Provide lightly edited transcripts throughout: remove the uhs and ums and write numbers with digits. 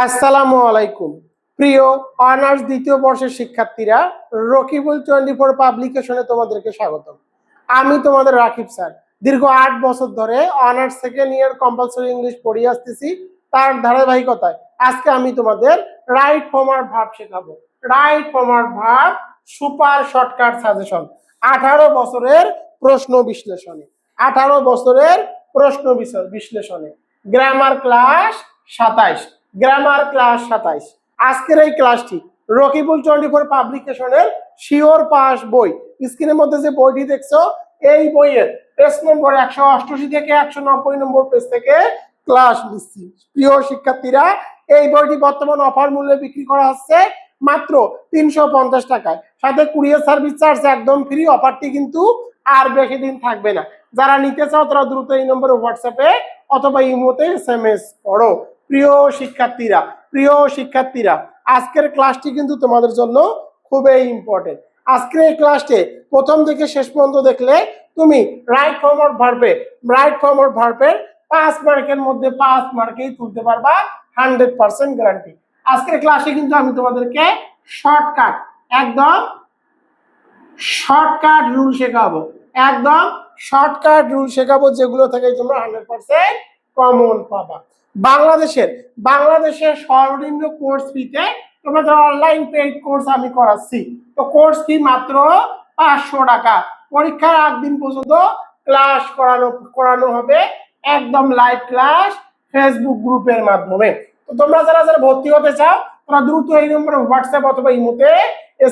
আসসালামু আলাইকুম প্রিয় অনার্স দ্বিতীয় বর্ষের শিক্ষার্থীরা, রকিবুল 24 পাবলিকেশনে তোমাদেরকে স্বাগতম। আমি তোমাদের রাকিব স্যার। দীর্ঘ 8 বছর ধরে honours second year compulsory English পড়িয়ে আসতেছি। তার ধারাবাহিকতায় আজকে আমি তোমাদের রাইট ফর্মার ভার্ব শেখাবো। Right former verb super shortcut suggestion 18 বছরের প্রশ্ন বিশ্লেষণে 18 বছরের প্রশ্ন বিশ্লেষণে গ্রামার ক্লাস 27। Grammar class 27। আজকের এই ক্লাসটি রকিবুল 24 পাবলিকেশনের শিওর পাস বই, স্ক্রিনের মধ্যে যে বইটি দেখছো এই বইয়ের পেজ নম্বর 188 থেকে 190 নম্বর পেজ থেকে ক্লাস দিচ্ছি। প্রিয় শিক্ষার্থীরা, এই বইটি বর্তমান অফার মূল্যে বিক্রি করা হচ্ছে মাত্র 350 টাকায়, সাথে কুরিয়ার সার্ভিস চার্জ একদম ফ্রি। অফারটি কিন্তু আর বেশি দিন থাকবে না। যারা নিতে চাও তারা দ্রুত এই নম্বরে হোয়াটসঅ্যাপে অথবা ইমোতে SMS করো। প্রিয় শিক্ষার্থীরা, আজকের ক্লাসটি কিন্তু তোমাদের জন্য খুবই ইম্পর্টেন্ট। আজকের এই ক্লাসটি প্রথম থেকে শেষ পর্যন্ত দেখলে তুমি রাইট ফর্ম অফ ভার্বের 5 মার্কের মধ্যে 5 মার্কেই তুলতে পারবা, 100% গ্যারান্টি। আজকের ক্লাসে কিন্তু আমি তোমাদেরকে একদম শর্টকাট রুল শেখাবো, যেগুলো থেকে তোমরা 100% কমন পাবা। বাংলাদেশের সর্বনিম্ন কোর্স ফিতে তোমাদের অনলাইন পেইড কোর্স আমি করাচ্ছি। তো কোর্স ফি মাত্র 500 টাকা। পরীক্ষার আগ দিন পর্যন্ত ক্লাস করানো হবে, একদম লাইভ ক্লাস ফেসবুক গ্রুপের মাধ্যমে। তো তোমরা যারা ভর্তি হতে চাও তোমরা দ্রুত এই নম্বরে হোয়াটসঅ্যাপ অথবা ইমোতে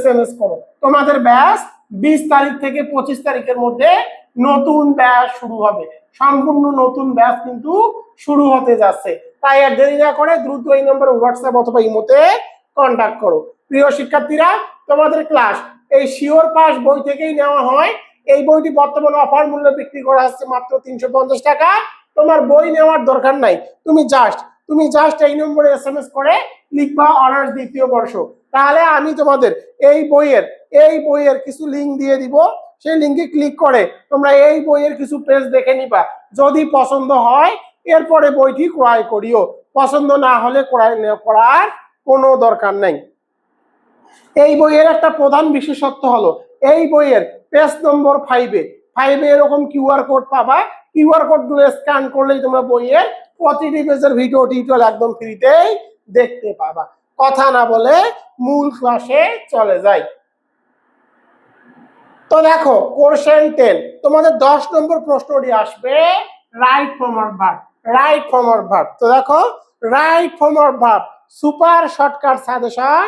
SMS করো। তোমাদের ব্যাচ 20 তারিখ থেকে 25 তারিখের মধ্যে নতুন ব্যাচ শুরু হবে। সম্পূর্ণ নতুন ব্যাচ কিন্তু শুরু হতে যাচ্ছে, তাই আর দেরি না করে দ্রুত এই নম্বরে হোয়াটসঅ্যাপ অথবা ইমোতে কন্টাক্ট করো। প্রিয় শিক্ষার্থীরা, তোমাদের ক্লাস এই শিওর পাস বই থেকেই নেওয়া হয়। এই বইটি বর্তমানে অফার মূল্যে বিক্রি করা হচ্ছে মাত্র 350 টাকা। তোমার বই নেওয়ার দরকার নাই, তুমি জাস্ট এই নম্বরে SMS করে লিখবা অনার্স দ্বিতীয় বর্ষ। তাহলে আমি তোমাদের এই বইয়ের কিছু লিঙ্ক দিয়ে দিব। সেই লিঙ্কে ক্লিক করে তোমরা এই বইয়ের কিছু পেজ দেখে নিবা। যদি পছন্দ হয় এরপরে বইটি ক্রয় করিও, পছন্দ না হলে করার কোনো দরকার নাই। এই বইয়ের একটা প্রধান বিশেষত্ব হলো এই বইয়ের পেজ নম্বর 5-এ এরকম QR কোড পাবা। QR কোড গুলো স্ক্যান করলেই তোমরা বইয়ের প্রতিটি পেজের ভিডিও টিউটোরিয়াল একদম ফ্রিতেই দেখতে পাবা। কথা না বলে মূল ক্লাসে চলে যাই। তো দেখো, কোশ্চেন 10 তোমাদের 10 নম্বর প্রশ্নটি আসবে রাইট ফর্মার ভার্ব। তো দেখো, right former verb super shortcut suggestion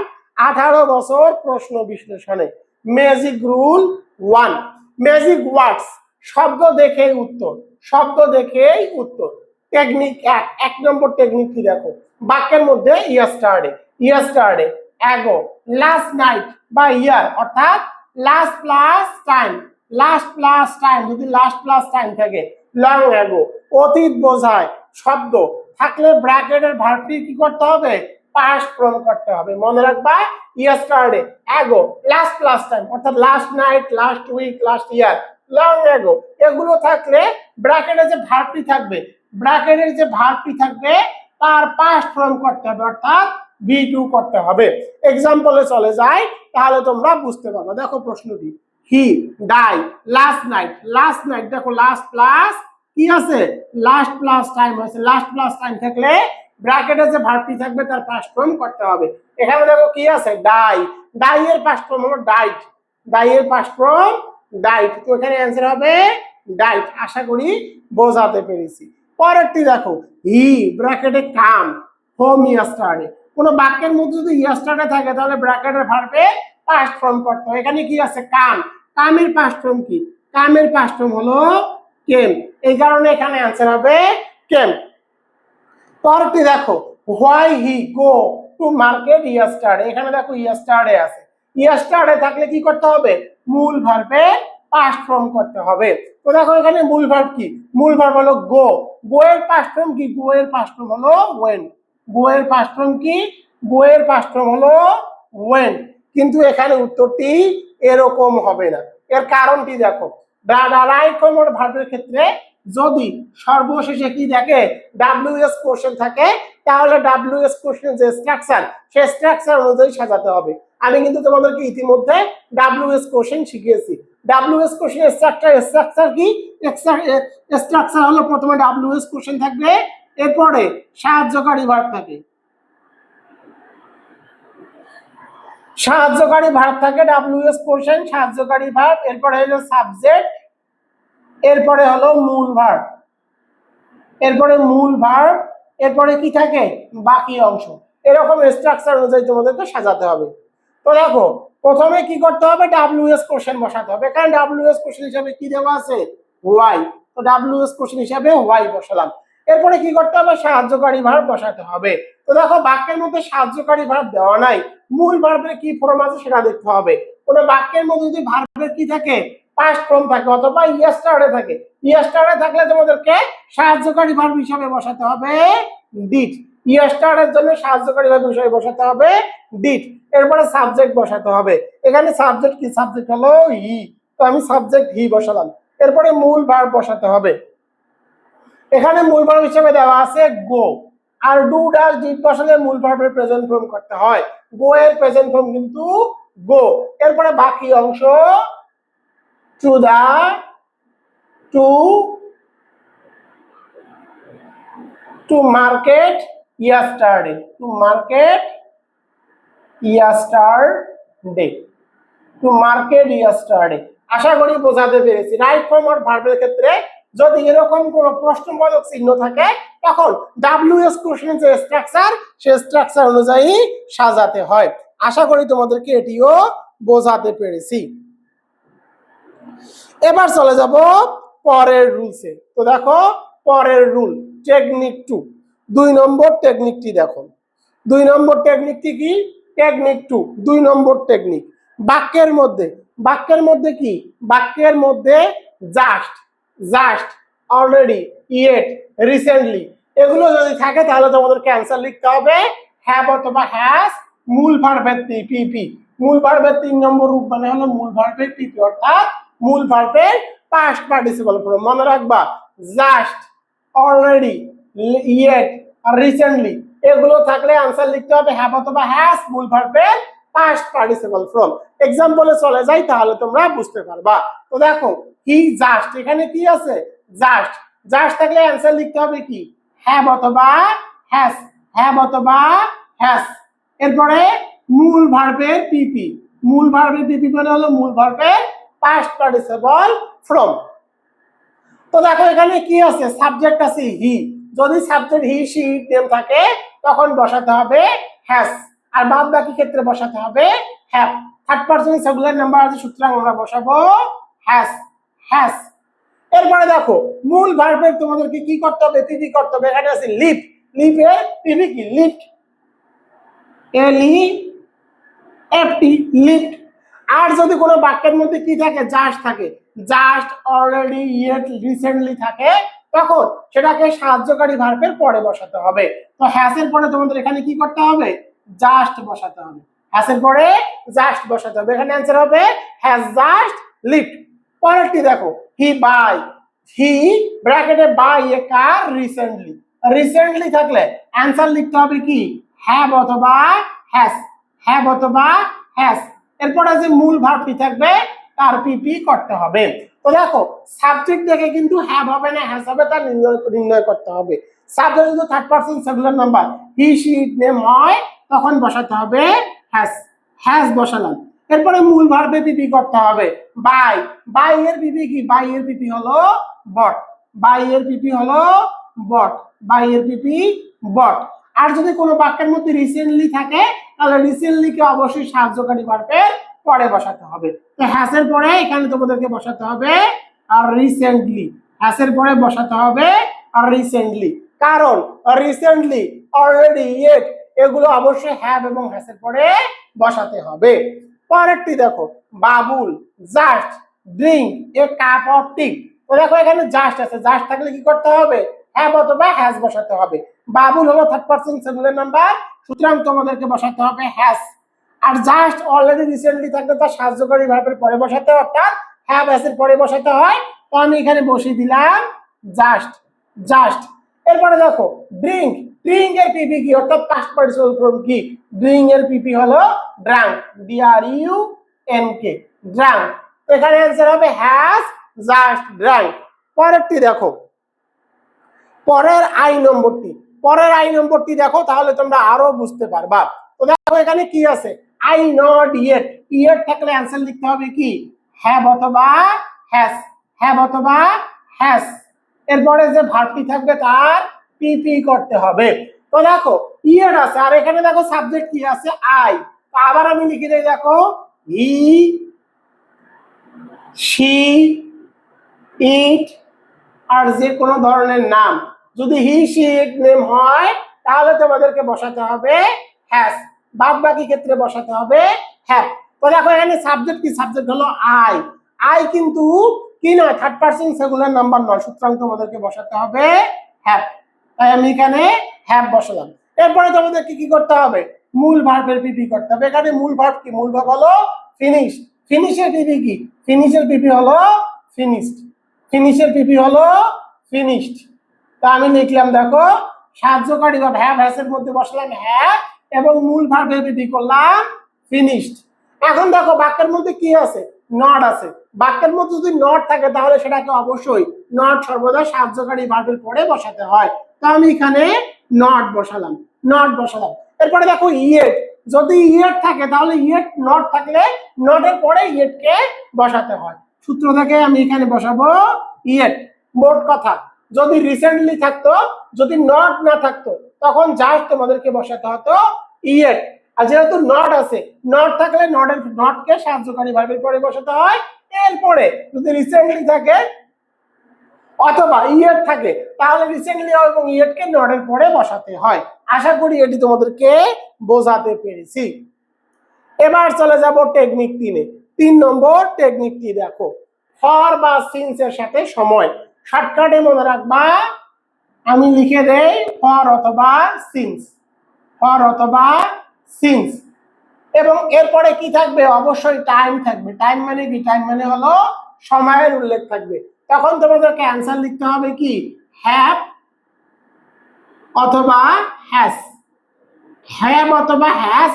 18 বছর প্রশ্ন বিশ্লেষণে। ম্যাজিক রুল 1, ম্যাজিক ওয়ার্ডস, শব্দ দেখেই উত্তর। টেকনিক 1 নম্বর টেকনিক কি দেখো, বাক্যের মধ্যে ইয়েস্টারডে অ্যাগো, লাস্ট নাইট বা ইয়ার অর্থাৎ লাস্ট প্লাস টাইম যদি লাস্ট প্লাস টাইম থাকে লং অ্যাগো। অতীত বোঝায় শব্দ থাকলে ব্র্যাকেটের ভার্বটি কি করতে হবে, পাস্ট ফর্ম করতে হবে। মনে রাখবা, yesterday ago last plus time অর্থাৎ last night, last week, last year, long ago, এগুলো থাকলে ব্র্যাকেটে যে ভার্বটি থাকবে তার পাস্ট ফর্ম করতে হবে অর্থাৎ V2 করতে হবে। এক্সাম্পলে চলে যায় তাহলে তোমরা বুঝতে পারবে। দেখো প্রশ্নটি, হি ডাই লাস্ট নাইট দেখো লাস্ট প্লাস কি আছে, লাস্ট প্লাস টাইম আছে। লাস্ট প্লাস টাইম থাকলে ব্র্যাকেটে যে ভার্বটি থাকবে তার পাস্ট ফর্ম করতে হবে। এখানে দেখো কি আছে, ডাই এর পাস্ট ফর্ম হলো ডাইট, তো এখানে অ্যান্সার হবে ডাইট। আশা করি বোঝাতে পেরেছি। পরেরটি দেখো, হি ব্র্যাকেটে কাম হোম ইয়েস্টারডে। কোন বাক্যের মধ্যে যদি ইয়েস্টারডে থাকে তাহলে ব্র্যাকেটের ভার্বে পাস্ট ফর্ম করতে হয়। এখানে কি আছে, কামের পাস্ট ফর্ম কি, কামের পাস্ট ফর্ম হলো কেম, এই কারণে এখানে অ্যান্সার হবে কেম। পরেরটি দেখো, why he go to market yesterday. এখানে দেখো ইয়েস্টারডে আছে, ইয়েস্টারডে থাকলে কি করতে হবে, মূল ভার্বে পাস্ট ফর্ম করতে হবে। তো দেখো এখানে মূল ভার্ব কি, মূল ভার্ব হলো গো এর পাস্ট ফর্ম কি, গো এর পাস্ট ফর্ম হলো ওয়েন। হলো ওয়েন। কিন্তু এখানে উত্তরটি এরকম হবে না। এর কারণটি দেখো, রাইট ফর্ম ভার্বের ক্ষেত্রে যদি সর্বশেষে কি থাকে, WS কোশ্চেন থাকে তাহলে ডাব্লিউএস কোশ্চেন যে স্ট্রাকচার সেই স্ট্রাকচার অনুযায়ী সাজাতে হবে। আমি কিন্তু তোমাদেরকে ইতিমধ্যে ডাব্লিউএস কোশ্চেন শিখিয়েছি। ডাব্লিউএস কোশ্চেন স্ট্রাকচার কি? স্ট্রাকচার হলো প্রথমে ডাব্লিউএস কোশ্চেন থাকবে, এরপরে সাহায্যকারী ভার্ব থাকে, সাহায্যকারী ভার্ব থাকে ডাব্লিউএস কোশ্চেন, সাহায্যকারী ভার্ব, এরপরে হলো সাবজেক্ট, এরপরে হলো মূল ভার্ব, এরপরে মূল ভার্ব, এরপরে কি থাকে বাকি অংশ। এরকম স্ট্রাকচার অনুযায়ী তোমাদেরকে সাজাতে হবে। তো দেখো প্রথমে কি করতে হবে, ডাব্লিউএস কোশ্চেন বসাতে হবে। কারণ ডাব্লিউএস কোশ্চেন হিসাবে কি দেওয়া আছে, ওয়াই, তো ডাব্লিউএস কোশ্চেন হিসাবে ওয়াই বসালাম। এরপরে কি করতে হবে, সাহায্যকারী ভার্ব বসাতে হবে। তো দেখো বাক্যের মধ্যে সাহায্যকারী ভার্ব দেওয়া নাই, মূল ভার্বের কি ফর্ম আছে সেটা দেখতে হবে। কোনো বাক্যের মধ্যে যদি ভার্বের কি থাকে, পাস্ট ফর্ম থাকে অথবা ইয়েস্টারডে থাকে, ইয়েস্টারডে থাকলে তোমাদেরকে সাহায্যকারী ভার্ব হিসাবে বসাতে হবে ডিড। ইয়েস্টারডের জন্য সাহায্যকারী ভার্ব হিসাবে বসাতে হবে ডিড। এরপরে সাবজেক্ট বসাতে হবে। এখানে সাবজেক্ট কি, সাবজেক্ট হলো হি, তো আমি সাবজেক্ট হি বসালাম। এরপরে মূল ভার্ব বসাতে হবে। এখানে মূল ভার্ব হিসেবে দেওয়া আছে গো, আর ডু ডাজ ডিড বসালে মূল ভার্বের প্রেজেন্ট ফর্ম করতে হয়। গো এর প্রেজেন্ট ফর্ম কিন্তু গো। এরপরে বাকি অংশ to the, to market yesterday, to market yesterday, to market yesterday। আশা করি বোঝাতে পেরেছি। রাইট ফর্ম অর ভার্বের ক্ষেত্রে যদি এরকম কোনো প্রশ্নবোধক চিহ্ন থাকে তখন ডাব্লিউএস কোশ্চেনের যে স্ট্রাকচার সেই স্ট্রাকচার অনুযায়ী সাজাতে হয়। আশা করি তোমাদেরকে এটিও বোঝাতে পেরেছি। এবার চলে যাব পরের রুলসে। তো দেখো পরের রুল টেকনিক 2, 2 নম্বর টেকনিকটি দেখো। 2 নম্বর টেকনিকটি কি, টেকনিক 2, 2 নম্বর টেকনিক। বাক্যের মধ্যে কি, বাক্যের মধ্যে just, just, already, yet, recently এগুলো যদি থাকে তাহলে তোমাদেরকে অ্যান্সার লিখতে হবে হ্যাভ অথবা হ্যাজ, মূল ভার্বের পিপি। মূল ভার্বের 3 নম্বর রূপ মানে হলো মূল ভার্বের পিপি, অর্থাৎ মূল ভার্বের পাস্ট পার্টিসিপল ফর্ম। মনে রাখবা জাস্ট, অলরেডি, ইয়েট আর রিসেন্টলি এগুলো থাকলে আনসার লিখতে হবে হ্যাভ অথবা হ্যাজ, মূল ভার্বের পাস্ট পার্টিসিপল ফর্ম। এক্সাম্পলে চলে যাই তাহলে তোমরা বুঝতে পারবা। তো দেখো হি জাস্ট, এখানে কি আছে জাস্ট, জাস্ট থাকলে আনসার লিখতে হবে কি হ্যাভ অথবা হ্যাজ, হ্যাভ অথবা হ্যাজ। এরপরে মূল ভার্বের পিপি, মূল ভার্বের পিপি মানে হলো মূল ভার্বের পাস্ট পার্টিসিপল ফর্ম। তো দেখো এখানে কি আছে, সাবজেক্ট আছে হি, যদি সাবজেক্ট হি শি নেম থাকে তখন বসাতে হবে হ্যাজ, আর বাদ বাকি ক্ষেত্রে বসাতে হবে have. Third person singular number আছে সুতরাং আমরা বসাবো হ্যাজ, হ্যাজ। এরপরে দেখো মূল ভার্বের তোমাদেরকে কি করতে হবে, পিপি করতে হবে। এখানে আছে লিভ, লিভের পিপি কি লিফট, এলইএফটি, লিফট। আর যদি কোনো বাক্যের মধ্যে কি থাকে জাস্ট থাকে, জাস্ট, অলরেডি, ইয়েট, রিসেন্টলি থাকে তখন সেটাকে সাহায্যকারী ভার্বের পরে বসাতে হবে। তো হ্যাজ এর পরে তোমাদের এখানে কি করতে হবে, জাস্ট বসাতে হবে। হ্যাজ এর পরে জাস্ট বসাতে হবে। এখানে অ্যান্সার হবে হ্যাজ জাস্ট লিভড। পরেরটি দেখো হি বাই, হি ব্র্যাকেটে buy a car recently, recently থাকলে অ্যান্সার লিখতে হবে কি হ্যাভ অথবা হ্যাজ, হ্যাভ অথবা হ্যাজ। এরপরে যে মূল ভার্বটি থাকবে তার পিপি করতে হবে। তো দেখো সাবজেক্ট দেখে কিন্তু হ্যাভ হবে না হ্যাজ হবে তা নির্ণয় করতে হবে। সাবজেক্ট যদি third person singular number he she name হয় তখন বসাতে হবে হ্যাজ, হ্যাজ বসালাম। এরপরে মূল ভার্বে পিপি করতে হবে বাই, বাই এর পিপি কি, বাই এর পিপি হলো বট, বাই এর পিপি হলো বট, বাই এর পিপি বট। আর যদি কোনো বাক্যের মধ্যে রিসেন্টলি থাকে তাহলে রিসেন্টলি কে অবশ্যই সাহায্যকারী ভার্বের পরে বসাতে হবে। তো হ্যাজ এর পরে এখানে তোমাদেরকে বসাতে হবে আর রিসেন্টলি, হ্যাজ এর পরে বসাতে হবে আর রিসেন্টলি, কারণ রিসেন্টলি, অলরেডি, ইয়েট এগুলো অবশ্যই হ্যাভ এবং হ্যাজ এর পরে বসাতে হবে। পরেরটি দেখো Babul just drink a cup of tea. তো দেখো এখানে জাস্ট আছে, জাস্ট থাকলে কি করতে হবে হ্যাভ অথবা হ্যাজ বসাতে হবে। বাবুল হলো থার্ড পারসন সিঙ্গুলার নাম্বার সুতরাং তোমাদেরকে বসাতে হবে হ্যাজ। আর জাস্ট, অলরেডি, রিসেন্টলি থাকলে তার সাহায্যকারী ভার্বের পরে বসাতে হয়, অর্থাৎ হ্যাভ হ্যাজ এর পরে বসাতে হয়। তো আমি এখানে বসিয়ে দিলাম জাস্ট, জাস্ট। এরপরে দেখো ড্রিঙ্ক ড্রিঙ্ক এর পিপি কি অর্থাৎ পাস্ট পার্টিসিপল ফর্ম কি ড্রিঙ্ক এর পিপি হলো ড্রাঙ্ক DRUNK ড্রাঙ্ক তো এখানে आंसर হবে হ্যাজ জাস্ট ড্রাঙ্ক পরেরটি দেখো পরের আই নম্বরটি দেখো তাহলে তোমরা আরো বুঝতে পারবা তো দেখো এখানে কি আছে আই নট ইয়েট থাকলে आंसर লিখতে হবে কি হ্যাভ অথবা হ্যাজ এরপরে যে ভার্বটি থাকবে তার পিপি করতে হবে তো দেখো ইয়েট আছে আর এখানে দেখো সাবজেক্ট কি আছে আই তো আবার আমি লিখে দেই দেখো হি শি ইট আর যে কোনো ধরনের নাম যদি হি শি ইট নেম হয় তাহলে তোমাদেরকে বসাতে হবে হ্যাজ বাদ বাকি ক্ষেত্রে বসাতে হবে হ্যাভ তো দেখো এখানে সাবজেক্ট কি সাবজেক্ট হলো আই কিন্তু কি নয় থার্ড পারসন সিঙ্গুলার নাম্বার নয় সুতরাং তোমাদেরকে বসাতে হবে হ্যাভ তাই আমি এখানে হ্যাভ বসালাম এরপরে তোমাদেরকে কি করতে হবে মূল ভার্বের পিপি করতে হবে এখানে মূল ভার্ব কি মূল ভার্ব হলো ফিনিশের পিপি কি ফিনিশের পিপি হলো ফিনিশড তা আমি লিখলাম দেখো সাহায্যকারী বা হ্যাভ হ্যাসের মধ্যে বসালাম হ্যাভ এবং মূল ভার্বের পিপি করলাম ফিনিশড এখন দেখো বাক্যের মধ্যে কি আছে নট আছে বাক্যের মধ্যে যদি নট থাকে তাহলে সেটাকে অবশ্যই নট সর্বদা সাহায্যকারী ভার্বের পরে বসাতে হয় তো আমি এখানে নট বসালাম এরপরে দেখো ইয়েট যদি ইয়েট থাকে তাহলে ইয়েট নট থাকলে নটের পরে ইয়েট কে বসাতে হয় সূত্র থেকে আমি এখানে বসাবো ইয়েট মোট কথা যদি রিসেন্টলি থাকতো যদি নট না থাকতো তখন জাস্ট তোমাদেরকে বসাতে হতো ইয়েট আর যেহেতু নট আছে নট থাকলে নটকে সাহায্যকারী ভার্বের পরে বসাতে হয় এরপরে যদি রিসেন্টলি থাকে অথবা ইয়েট থাকে তাহলে রিসেন্টলি এবং ইয়েটকে নটের পরে বসাতে হয় আশা করি এটি তোমাদেরকে বোঝাতে পেরেছি এবার চলে যাব টেকনিক 3 নম্বর টেকনিকটি দেখো ফর বা সিন্স এর সাথে সময় শর্টকাটে মনে রাখবা আমি লিখে দেই ফর অথবা সিন্স এবং এরপরে কি থাকবে অবশ্যই টাইম থাকবে টাইম মানে কি টাইম মানে হলো সময়ের উল্লেখ থাকবে তখন তোমাদেরকে आंसर লিখতে হবে কি হ্যাভ অথবা হ্যাজ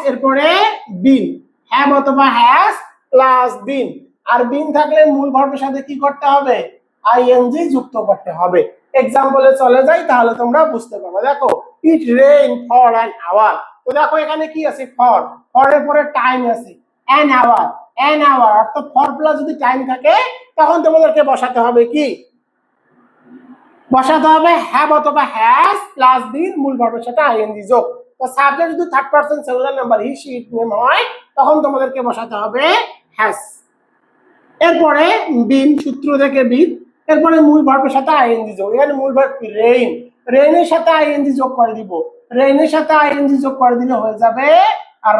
এরপরে বিন হ্যাভ অথবা হ্যাজ প্লাস বিন আর বিন থাকলে মূল ভার্বের সাথে কি করতে হবে আইএনজি যুক্ত করতে হবে এক্সাম্পলে চলে যাই তাহলে তোমরা বুঝতে পারবে দেখো it rain for an hour তো দেখো এখানে কি আছে ফর এর পরে টাইম আছে অ্যান আওয়ার অর্থাৎ ফর প্লাস যদি টাইম থাকে তখন তোমাদেরকে বসাতে হবে কি হ্যাভ অথবা হ্যাজ প্লাস বিন মূল ভার্বের সাথে আইএনজি যোগ তো সাবজেক্ট যদি third person singular number he she it name হয় তখন তোমাদেরকে বসাতে হবে হ্যাজ এরপরে বিন সূত্র থেকে বিন এরপরে মূল ভার্বের সাথে আইএনজি যোগ এর মূল ভার্ব কি রেইনের সাথে আইএনজি যোগ করে দিব রেইনের সাথে আইএনজি যোগ করে দিলে হয়ে যাবে আর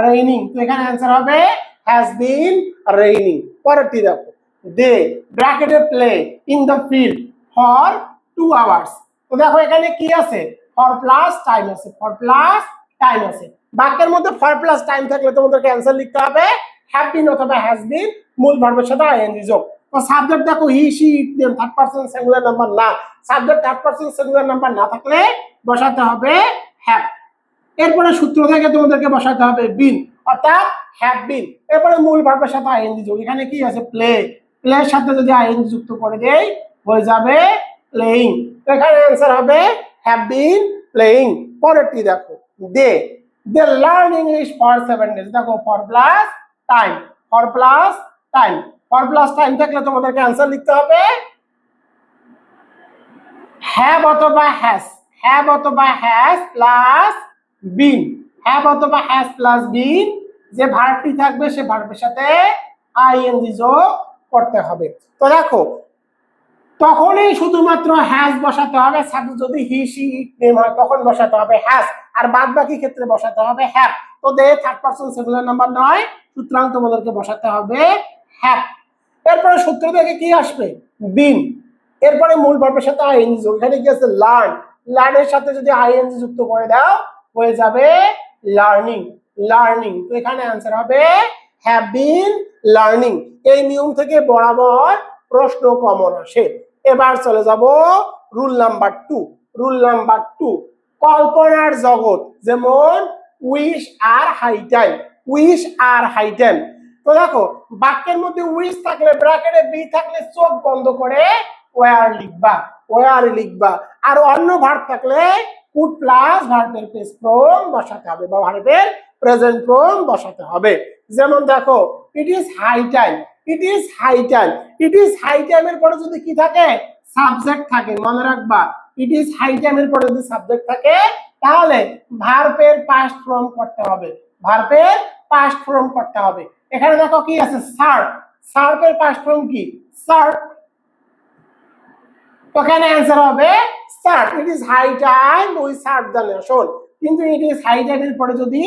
রেইনিং তো এখানে आंसर হবে হ্যাজ বিন রেইনিং পরেরটি দেখো দে ব্র্যাকেটে play in the field for 2 hours তো দেখো এখানে কি আছে ফর প্লাস টাইম আছে বাক্যের মধ্যে ফর প্লাস টাইম থাকলে তোমাদেরকে आंसर লিখতে হবে হ্যাভ বিন অথবা হ্যাজ বিন মূল ভার্বের সাথে আইএনজি যোগ তো সাবজেক্ট দেখো he she it name third person singular number না subject third person singular number না থাকলে বসাতে হবে হ্যাভ এরপরে সূত্র থেকে তোমাদেরকে বসাতে হবে বিন অর্থাৎ হ্যাভ বিন এরপরে মূল ভার্বের সাথে আইএনজি যোগ এখানে কি আছে প্লের সাথে যদি আইএনজি যুক্ত করে দেই হয়ে যাবে প্লেইং তো এখানে आंसर হবে হ্যাভ বিন প্লেইং পরেরটি দেখো they learn English for 7 days দেখো ফর প্লাস টাইম থাকলে তোমাদেরকে आंसर লিখতে হবে হ্যাভ অথবা হ্যাজ প্লাস বিন যে ভার্বটি থাকবে সে ভার্বের সাথে আইএনজি যোগ করতে হবে তো দেখো তখনই শুধুমাত্র হ্যাজ বসাতে হবে যদি হি শি ইট নেম হয় তখন বসাতে হবে হ্যাজ আর বাদ বাকি ক্ষেত্রে বসাতে হবে হ্যাভ তো দে থার্ড পারসন সিঙ্গুলার নাম্বার নয় সুতরাং তোমাদেরকে বসাতে হবে হ্যাভ এরপরে সূত্র থেকে কি আসবে বিন এরপরে মূল ভার্বের সাথে আইএনজি যোগ এখানে কি আছে লার্নের সাথে যদি আইএনজি যুক্ত করে দাও হয়ে যাবে লার্নিং তো এখানে आंसर হবে হ্যাভ বিন লার্নিং এই নিয়ম থেকে বরাবর প্রশ্ন কমন আসে এবার চলে যাব রুল নাম্বার 2 কল্পনার জগৎ, যেমন উইশ আর হাইটেন, উইশ আর হাইটেন। তো দেখো বাক্যের মধ্যে উইশ থাকলে ব্র্যাকেটে বি থাকলে চোখ বন্ধ করে ওয়ার লিখবা, ওয়ার লিখবা। আর অন্য ভার্ব থাকলে কুড প্লাস ভার্বের প্রেজেন্ট ফর্ম বসাতে হবে বা ভার্বের প্রেজেন্ট ফর্ম বসাতে হবে। যেমন দেখো it is high time, it is high time, it is high টাইমের পরে যদি কি থাকে সাবজেক্ট থাকে, মনে রাখবা ইট ইজ হাই টাইমের পরে যদি সাবজেক্ট থাকে তাহলে ভার্বের পাস্ট ফর্ম করতে হবে, ভার্বের পাস্ট ফর্ম করতে হবে। এখানে দেখো কি আছে সার্ভ, সার্ভের পাস্ট ফর্ম কি সার্ভ, ওখানে অ্যান্সার হবে serve. It is high time we serve the nation, কিন্তু ইট ইজ হাই টাইমের পরে যদি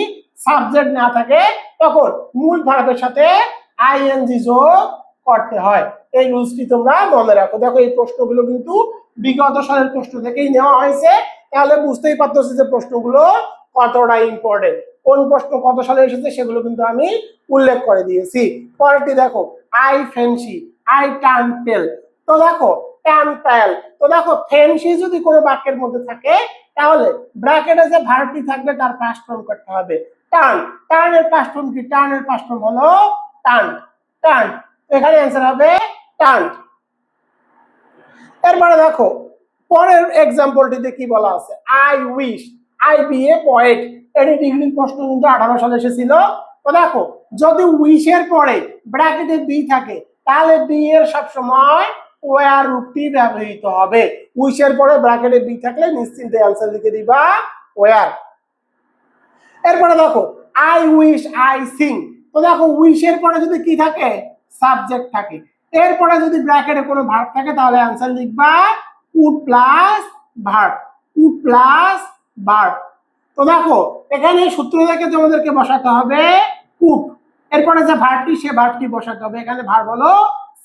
সাবজেক্ট না থাকে তখন মূল ভার্বের সাথে আইএনজি যোগ করতে হয়। এই রুলসটি তোমরা মনে রাখো। দেখো এই প্রশ্নগুলো কিন্তু বিগত সালের প্রশ্ন থেকেই নেওয়া হয়েছে, তাহলে বুঝতেই পারতেছি যে প্রশ্নগুলো কতটা ইম্পর্টেন্ট, কোন প্রশ্ন কত সালে এসেছে সেগুলো কিন্তু আমি উল্লেখ করে দিয়েছি। পরেরটি দেখো আই ফ্যান্সি, আই টার্ন পেল। তো দেখো টার্ন পেল, তো দেখো ফ্যান্সি যদি কোনো বাক্যের মধ্যে থাকে তাহলে ব্র্যাকেটে যে ভার্বটি থাকবে তার পাস্ট ফর্ম করতে হবে টার্ন। টার্নের পাস্ট ফর্ম কি? টার্নের পাস্ট ফর্ম হলো টার্ন, টার্ন। এখানে অ্যান্সার হবে টার্ন। এরপরে দেখো পরের এক্সাম্পলটিতে কি বলা আছে, I wish, I be a poet. এটি ডিগ্রির প্রশ্ন কিন্তু 18 সালে এসেছিল। তো দেখো যদি উইশের পরে ব্র্যাকেটে বি থাকে তাহলে বি এর সবসময় ওয়ার রূপটি ব্যবহৃত হবে। উইশের পরে ব্র্যাকেটে বি থাকলে নিশ্চিন্তে অ্যান্সার লিখে দিবা ওয়ার। এরপরে দেখো আই উইশ আই সিং। তো দেখো উইশের পরে যদি কি থাকে সাবজেক্ট থাকে, এরপরে যদি ব্র্যাকেটে কোনো ভার্ব থাকে তাহলে অ্যান্সার লিখবা would plus verb, would plus verb. তো দেখো এখানে সূত্র থেকে তোমাদেরকে বসাতে হবে কুড, এরপরে যে ভার্বটি সে ভার্বটি বসাতে হবে। এখানে ভার্ব হলো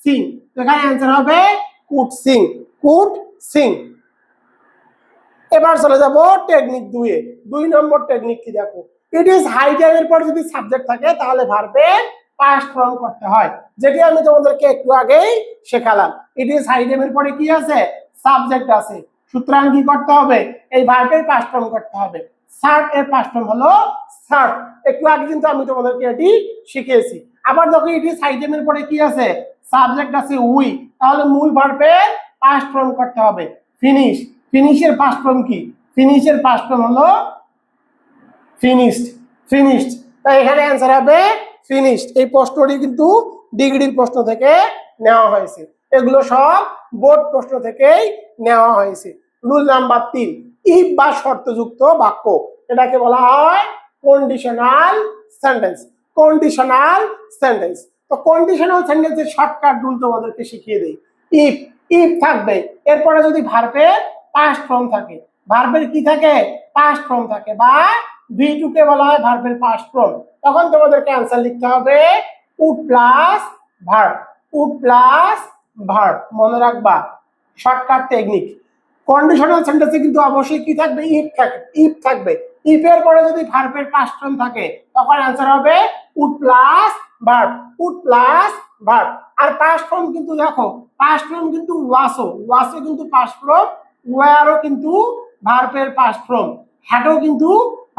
সিং, তো এখানে অ্যান্সার হবে কুড সিং, কুড সিং। এবার চলে যাব টেকনিক 2 এ। 2 নম্বর টেকনিক কি দেখো, ইট ইজ হাই টাইমের পর যদি সাবজেক্ট থাকে তাহলে ভার্বের পাস্ট ফর্ম করতে হয়, যেটি আমি তোমাদেরকে একটু আগেই শেখালাম। ইট ইজ হাই টাইমের পরে কি আছে সাবজেক্ট আছে, সুতরাং কি করতে হবে এই ভার্বের পাস্ট ফর্ম করতে হবে। সার্ভ এর পাস্ট ফর্ম হলো সার্ভ, একটু আগে কিন্তু আমি তোমাদেরকে এটি শিখিয়েছি। আবার দেখো ইট ইজ হাই টাইমের পরে কি আছে সাবজেক্ট আছে উই, তাহলে মূল ভার্বের পাস্ট ফর্ম করতে হবে ফিনিশ। ফিনিশের পাস্ট ফর্ম কি? ফিনিশের পাস্ট ফর্ম হলো ফিনিশড, ফিনিশড। তাই এখানে অ্যান্সার হবে ফিনিশড। এই প্রশ্নটি কিন্তু ডিগ্রির প্রশ্ন থেকে নেওয়া হয়েছে, এগুলো সব বোর্ড প্রশ্ন থেকেই নেওয়া হয়েছে। রুল নাম্বার 3, ইফ বা শর্তযুক্ত বাক্য, এটাকে বলা হয় কন্ডিশনাল সেন্টেন্স, কন্ডিশনাল সেন্টেন্স। তো কন্ডিশনাল সেন্টেন্সের শর্টকাট রুল তোমাদেরকে শিখিয়ে দেই। ইফ, ইফ থাকবে, এরপরে যদি ভার্বের পাস্ট ফর্ম থাকে, ভার্বের কি থাকে পাস্ট ফর্ম থাকে, বা V2 কে বলা হয় ভার্বের পাস্ট ফর্ম, তখন তোমাদেরকে অ্যান্সার লিখতে হবে would plus verb, would plus verb. মনে রাখবা শর্টকাট টেকনিক। কন্ডিশনাল সেন্টেন্সে কিন্তু অবশ্যই কি থাকবে ইফ থাকবে, ইফ থাকবে। ইফ এর পরে যদি ভার্বের পাস্ট ফর্ম থাকে তখন অ্যান্সার হবে would plus verb, would plus verb. আর পাস্ট ফর্ম কিন্তু দেখো পাস্ট ফর্ম কিন্তু ওয়াসও, ওয়াসও কিন্তু পাস্ট ফর্ম, ওয়ারও কিন্তু ভার্বের পাস্ট ফর্ম, হ্যাডও কিন্তু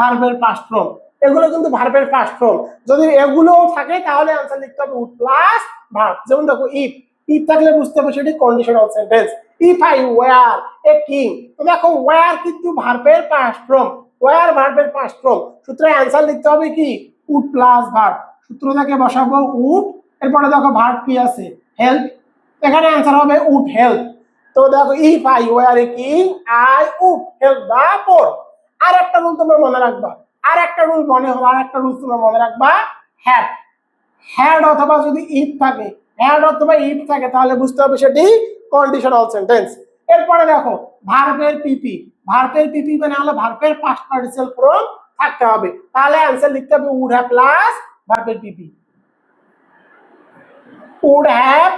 ভার্বের পাস্ট ফর্ম। এগুলো কিন্তু ভার্বের পাস্ট ফর্ম। যদি এগুলোও থাকে তাহলে অ্যান্সার লিখতে হবে উড প্লাস ভার্ব। যেমন দেখো ইফ, ইফ থাকলে বুঝতে হবে সেটি conditional sentence. If I were a king, তো দেখো ওয়্যার কিন্তু ভার্বের পাস্ট ফর্ম, ওয়্যার ভার্বের পাস্ট ফর্ম, সুতরাং অ্যান্সার লিখতে হবে কি উড প্লাস ভার্ব। সূত্র থেকে বসাবো উড, এরপরে দেখো ভার্ব কি আছে হেল্প, এখানে অ্যান্সার হবে উড হেল্প। তো দেখো if I were a king I would help the poor. আর একটা রুল তোমরা মনে রাখবা, আর একটা রুল মনে হলো, আর একটা রুল তোমরা মনে রাখবা হ্যাড, হ্যাড অথবা যদি ইফ থাকে, হ্যাড অথবা ইফ থাকে তাহলে বুঝতে হবে সেটি কন্ডিশনাল সেন্টেন্স। এরপরে দেখো ভার্বের পিপি, ভার্বের পিপি মানে হলো ভার্বের পাস্ট পার্টিসিপল ফর্ম থাকতে হবে, তাহলে অ্যান্সার লিখতে হবে উড হ্যাভ প্লাস ভার্বের পিপি, উড হ্যাভ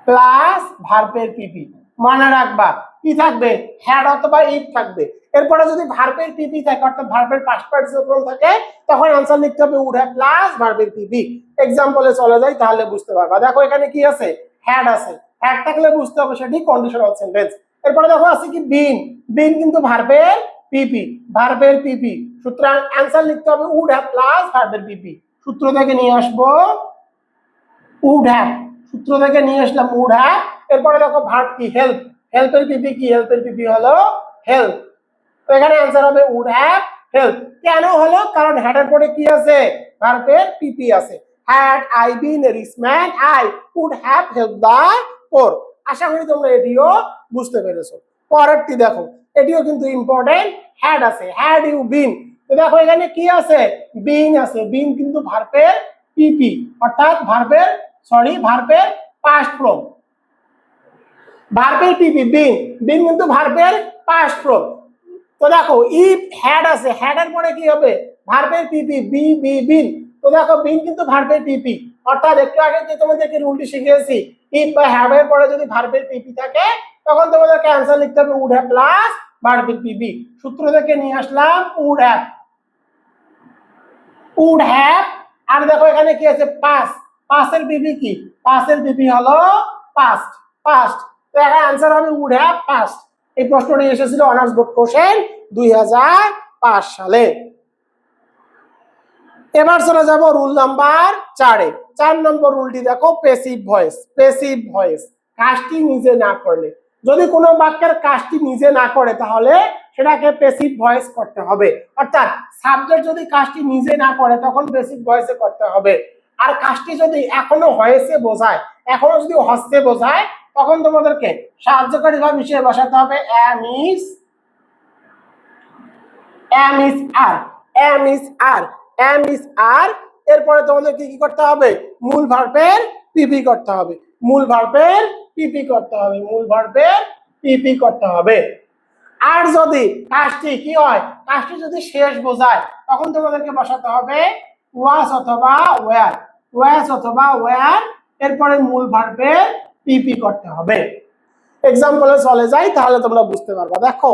প্লাস ভার্বের পিপি। মনে রাখবা কি থাকবে হ্যাড অথবা ইফ থাকবে, এরপরে যদি ভার্বের পিপি থাকে অর্থাৎ ভার্বের পাস্ট পার্টিসিপল ফর্ম থাকে তখন অ্যান্সার লিখতে হবে উড হ্যাভ প্লাস ভার্বের পিপি। এক্সাম্পলে চলে যাই তাহলে বুঝতে পারবা। দেখো এখানে কি আছে হ্যাড আছে, হ্যাড থাকলে বুঝতে হবে সেটি কন্ডিশনাল সেন্টেন্স। এরপরে দেখো আছে কি বিন, বিন কিন্তু ভার্বের পিপি, ভার্বের পিপি, সুতরাং অ্যান্সার লিখতে হবে উড হ্যাভ প্লাস ভার্বের পিপি। সূত্র থেকে নিয়ে আসবো উড হ্যাভ, সূত্র থেকে নিয়ে আসলাম উড হ্যাভ। এরপরে দেখো ভার্ব কি হেল্প, হেল্পের পিপি কি, হেল্পের পিপি হলো হেল্প, তো এখানে অ্যান্সার হবে উড হ্যাভ হেল্প। কেন হলো, কারণ হ্যাড এর পরে কি আছে, ভার্বের পিপি আছে। Had I been a rich man I would have help the poor. আশা করি তোমরা এটিও বুঝতে পেরেছো। পরেরটি দেখো, এটিও কিন্তু ইম্পর্টেন্ট, হ্যাড আছে, হ্যাড ইউ বিন, তো দেখো এখানে কি আছে, বিন আছে, বিন কিন্তু ভার্বের পিপি, অর্থাৎ ভার্বের পাস্ট ফর্ম, ভার্বের পিপি বিন, বিন কিন্তু ভার্বের পাস্ট ফর্ম। তো দেখো ইফ হ্যাড আছে, হ্যাড এর পরে কি হবে, ভার্বের পিপি বি বি বিন, তো দেখো বিন কিন্তু ভার্বের পিপি, অর্থাৎ একটু আগে যে তোমাদেরকে রুলটি শিখিয়েছি, ইফ বা হ্যাড এর পরে যদি ভার্বের পিপি থাকে তখন তোমাদেরকে অ্যান্সার লিখতে হবে উড হ্যাভ প্লাস ভার্বের পিপি। সূত্র থেকে নিয়ে আসলাম উড হ্যাভ, উড হ্যাভ। আর দেখো এখানে কি আছে, পাস, পাসের পিপি কি, পাসের পিপি হলো পাস্ট, পাস্ট, তো এখানে অ্যান্সার হবে উড হ্যাভ পাস্ট। এই প্রশ্নটি এসেছিল অনার্স বোর্ড কোশ্চেন 2005 সালে। এবার চলে যাব রুল নাম্বার 4-এ। 4 নম্বর রুলটি দেখো, প্যাসিভ ভয়েস, প্যাসিভ ভয়েস, কাজটি নিজে না করলে, যদি কোনো বাক্যের কাজটি নিজে না করে তাহলে সেটাকে প্যাসিভ ভয়েস করতে হবে, অর্থাৎ সাবজেক্ট যদি কাজটি নিজে না করে তখন প্যাসিভ ভয়েসে করতে হবে। আর কাজটি যদি এখনো হয়েছে বোঝায়, এখনো যদি হচ্ছে বোঝায় তখন তোমাদেরকে সাহায্যকারী ভাব হিসেবে বসাতে হবে am is are, am is are, am is are। এরপরে তোমাদেরকে কি করতে হবে, মূল ভার্বের পিপি করতে হবে, মূল ভার্বের পিপি করতে হবে, মূল ভার্বের পিপি করতে হবে। আর যদি কাজটি কি হয়, কাজটি যদি শেষ বোঝায় তখন তোমাদেরকে বসাতে হবে ওয়াজ অথবা ওয়্যার, ওয়াজ অথবা ওয়্যার, এরপরে মূল ভার্বের পিপি করতে হবে। এক্সাম্পলে চলে যাই তাহলে তোমরা বুঝতে পারবা। দেখো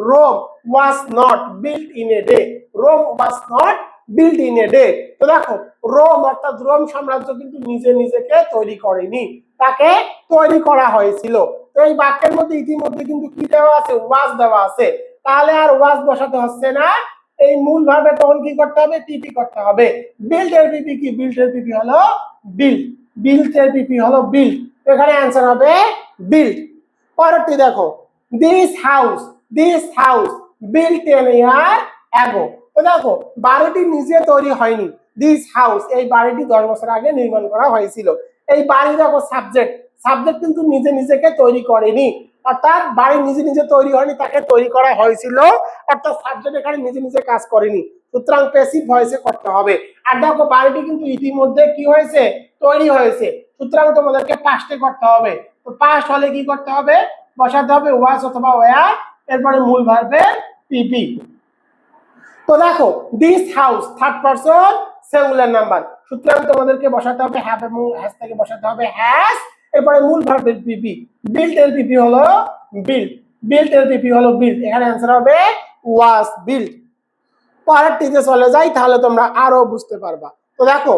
Rome was not built in a day, Rome was not built in a day, তো দেখো রোম অর্থাৎ রোম সাম্রাজ্য কিন্তু নিজে নিজেকে তৈরি করেনি, তাকে তৈরি করা হয়েছিল। তো এই বাক্যের মধ্যে ইতিমধ্যে কিন্তু কি দেওয়া আছে, ওয়াজ দেওয়া আছে, তাহলে আর ওয়াজ বসাতে হচ্ছে না, এই মূল ভাবে তখন কি করতে হবে, পিপি করতে হবে। বিল্ট এর পিপি কি, বিল্ট এর পিপি হলো বিল্ট, বিল্ট এর পিপি হলো বিল্ট, এখানে অ্যান্সার হবে বিল্ট। পরেরটি দেখো, this house built 10 year ago, তো দেখো বাড়িটি নিজে তৈরি হয়নি, দিস হাউস এই বাড়িটি 10 বছর আগে নির্মাণ করা হয়েছিল। এই বাড়ি দেখো সাবজেক্ট, সাবজেক্ট কিন্তু নিজে নিজেকে তৈরি করেনি, অর্থাৎ বাড়ি নিজে নিজে তৈরি হয়নি, তাকে তৈরি করা হয়েছিল, অর্থাৎ সাবজেক্ট এখানে নিজে নিজে কাজ করেনি, সুতরাং প্যাসিভ ভয়েসে করতে হবে। আর দেখো বাড়িটি কিন্তু ইতিমধ্যে কি হয়েছে, তৈরি হয়েছে, সুতরাং তোমাদেরকে পাস্টে করতে হবে। তো পাস্ট হলে কি করতে হবে, বসাতে হবে ওয়াজ অথবা ওয়্যার, এরপরে মূল ভার্বের পিপি। তো দেখো this house third person singular number, সুতরাং তোমাদেরকে বসাতে হবে হ্যাভ এবং হ্যাজ থেকে বসাতে হবে হ্যাজ, এরপরে মূল ভার্বের পিপি, বিল্ট এর পিপি হলো বিল্ট, বিল্ট এর পিপি হলো বিল্ট, এখানে অ্যান্সার হবে ওয়াজ বিল্ট। পরেরটিতে চলে যাই তাহলে তোমরা আরো বুঝতে পারবা। তো দেখো